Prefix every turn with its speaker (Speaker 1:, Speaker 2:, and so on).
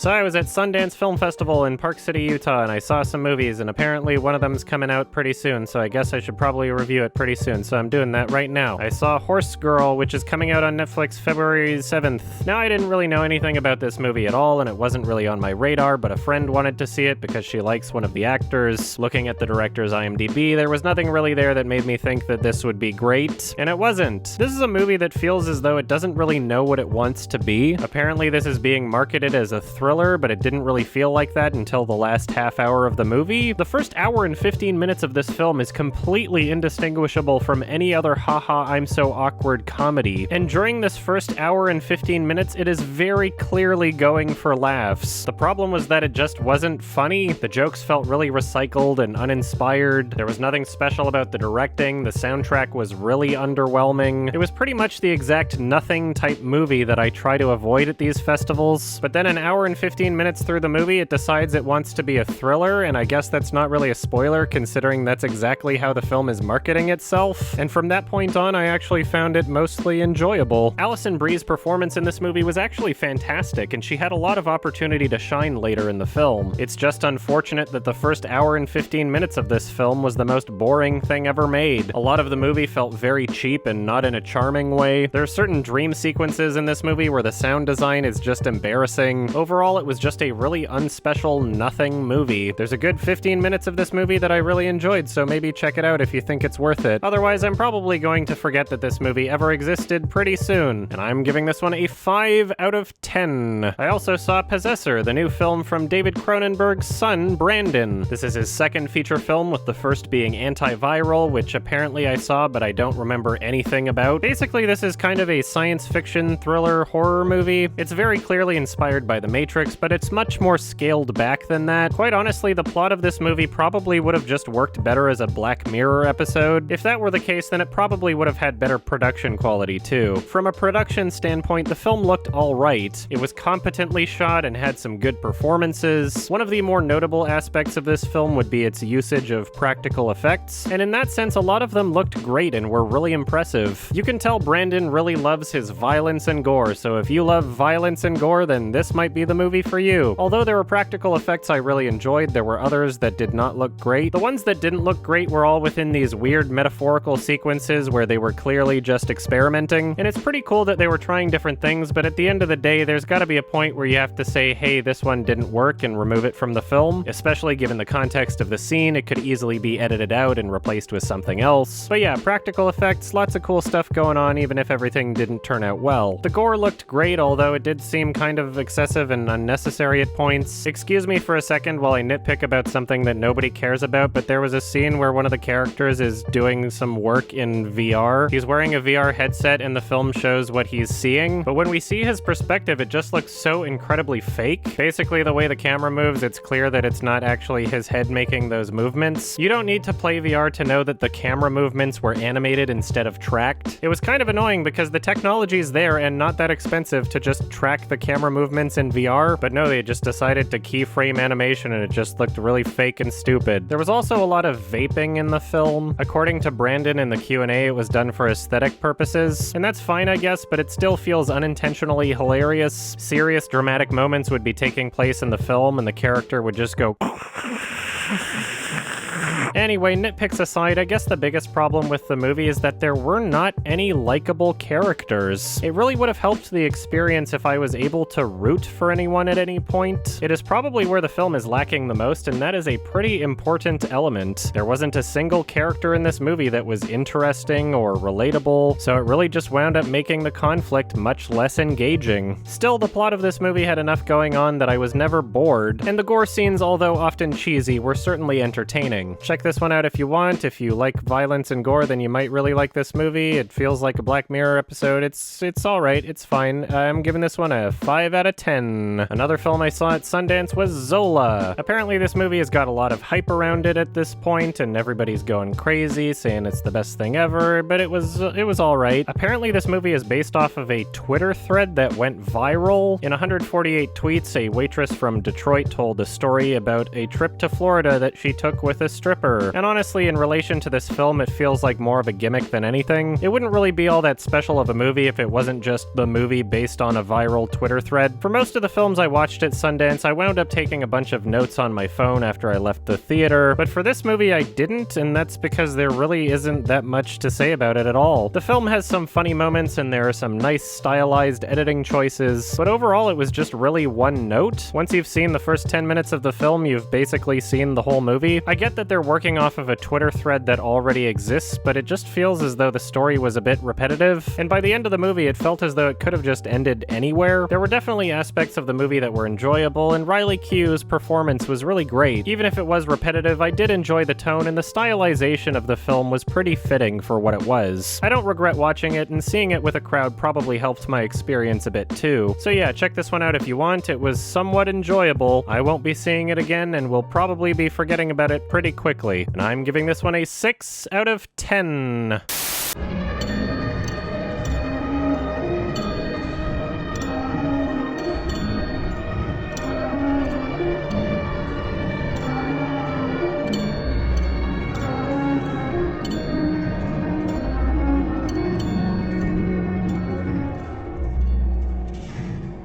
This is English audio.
Speaker 1: So I was at Sundance Film Festival in Park City, Utah, and I saw some movies, and apparently one of them's coming out pretty soon, so I guess I should probably review it pretty soon, so I'm doing that right now. I saw Horse Girl, which is coming out on Netflix February 7th. Now, I didn't really know anything about this movie at all, and it wasn't really on my radar, but a friend wanted to see it because she likes one of the actors. Looking at the director's IMDb, there was nothing really there that made me think that this would be great, and it wasn't. This is a movie that feels as though it doesn't really know what it wants to be. Apparently, this is being marketed as a thriller, but it didn't really feel like that until the last half hour of the movie. The first hour and 15 minutes of this film is completely indistinguishable from any other haha I'm so awkward comedy, and during this first hour and 15 minutes, it is very clearly going for laughs. The problem was that it just wasn't funny. The jokes felt really recycled and uninspired. There was nothing special about the directing. The soundtrack was really underwhelming. It was pretty much the exact nothing type movie that I try to avoid at these festivals. But then an hour and 15 minutes through the movie, it decides it wants to be a thriller, and I guess that's not really a spoiler considering that's exactly how the film is marketing itself. And from that point on, I actually found it mostly enjoyable. Alison Brie's performance in this movie was actually fantastic, and she had a lot of opportunity to shine later in the film. It's just unfortunate that the first hour and 15 minutes of this film was the most boring thing ever made. A lot of the movie felt very cheap and not in a charming way. There are certain dream sequences in this movie where the sound design is just embarrassing. Overall, it was just a really unspecial nothing movie. There's a good 15 minutes of this movie that I really enjoyed, so maybe check it out if you think it's worth it. Otherwise, I'm probably going to forget that this movie ever existed pretty soon, and I'm giving this one a 5 out of 10. I also saw Possessor, the new film from David Cronenberg's son, Brandon. This is his second feature film, with the first being Antiviral, which apparently I saw, but I don't remember anything about. Basically, this is kind of a science fiction thriller horror movie. It's very clearly inspired by The Matrix, but it's much more scaled back than that. Quite honestly, the plot of this movie probably would have just worked better as a Black Mirror episode. If that were the case, then it probably would have had better production quality too. From a production standpoint, the film looked alright. It was competently shot and had some good performances. One of the more notable aspects of this film would be its usage of practical effects, and in that sense, a lot of them looked great and were really impressive. You can tell Brandon really loves his violence and gore, so if you love violence and gore, then this might be the movie for you. Although there were practical effects I really enjoyed, there were others that did not look great. The ones that didn't look great were all within these weird metaphorical sequences where they were clearly just experimenting, and it's pretty cool that they were trying different things, but at the end of the day, there's gotta be a point where you have to say, hey, this one didn't work, and remove it from the film. Especially given the context of the scene, it could easily be edited out and replaced with something else. But yeah, practical effects, lots of cool stuff going on, even if everything didn't turn out well. The gore looked great, although it did seem kind of excessive and unnecessary at points. Excuse me for a second while I nitpick about something that nobody cares about, but there was a scene where one of the characters is doing some work in VR. He's wearing a VR headset and the film shows what he's seeing, but when we see his perspective, it just looks so incredibly fake. Basically, the way the camera moves, it's clear that it's not actually his head making those movements. You don't need to play VR to know that the camera movements were animated instead of tracked. It was kind of annoying because the technology is there and not that expensive to just track the camera movements in VR, but no, they just decided to keyframe animation and it just looked really fake and stupid. There was also a lot of vaping in the film. According to Brandon in the Q&A, it was done for aesthetic purposes, and that's fine, I guess, but it still feels unintentionally hilarious. Serious dramatic moments would be taking place in the film and the character would just go Anyway, nitpicks aside, I guess the biggest problem with the movie is that there were not any likable characters. It really would have helped the experience if I was able to root for anyone at any point. It is probably where the film is lacking the most, and that is a pretty important element. There wasn't a single character in this movie that was interesting or relatable, so it really just wound up making the conflict much less engaging. Still, the plot of this movie had enough going on that I was never bored, and the gore scenes, although often cheesy, were certainly entertaining. Check this one out if you want. If you like violence and gore, then you might really like this movie. It feels like a Black Mirror episode. It's alright, it's fine. I'm giving this one a 5 out of 10. Another film I saw at Sundance was Zola. Apparently this movie has got a lot of hype around it at this point, and everybody's going crazy, saying it's the best thing ever, but it was alright. Apparently this movie is based off of a Twitter thread that went viral. In 148 tweets, a waitress from Detroit told a story about a trip to Florida that she took with a stripper. sure. And honestly, in relation to this film, it feels like more of a gimmick than anything. It wouldn't really be all that special of a movie if it wasn't just the movie based on a viral Twitter thread. For most of the films I watched at Sundance, I wound up taking a bunch of notes on my phone after I left the theater, but for this movie I didn't, and that's because there really isn't that much to say about it at all. The film has some funny moments and there are some nice stylized editing choices, but overall it was just really one note. Once you've seen the first 10 minutes of the film, you've basically seen the whole movie. I get that they're working off of a Twitter thread that already exists, but it just feels as though the story was a bit repetitive, and by the end of the movie it felt as though it could have just ended anywhere. There were definitely aspects of the movie that were enjoyable, and Riley Keough's performance was really great. Even if it was repetitive, I did enjoy the tone, and the stylization of the film was pretty fitting for what it was. I don't regret watching it, and seeing it with a crowd probably helped my experience a bit too. So yeah, check this one out if you want. It was somewhat enjoyable. I won't be seeing it again, and will probably be forgetting about it pretty quickly. And I'm giving this one a 6 out of 10.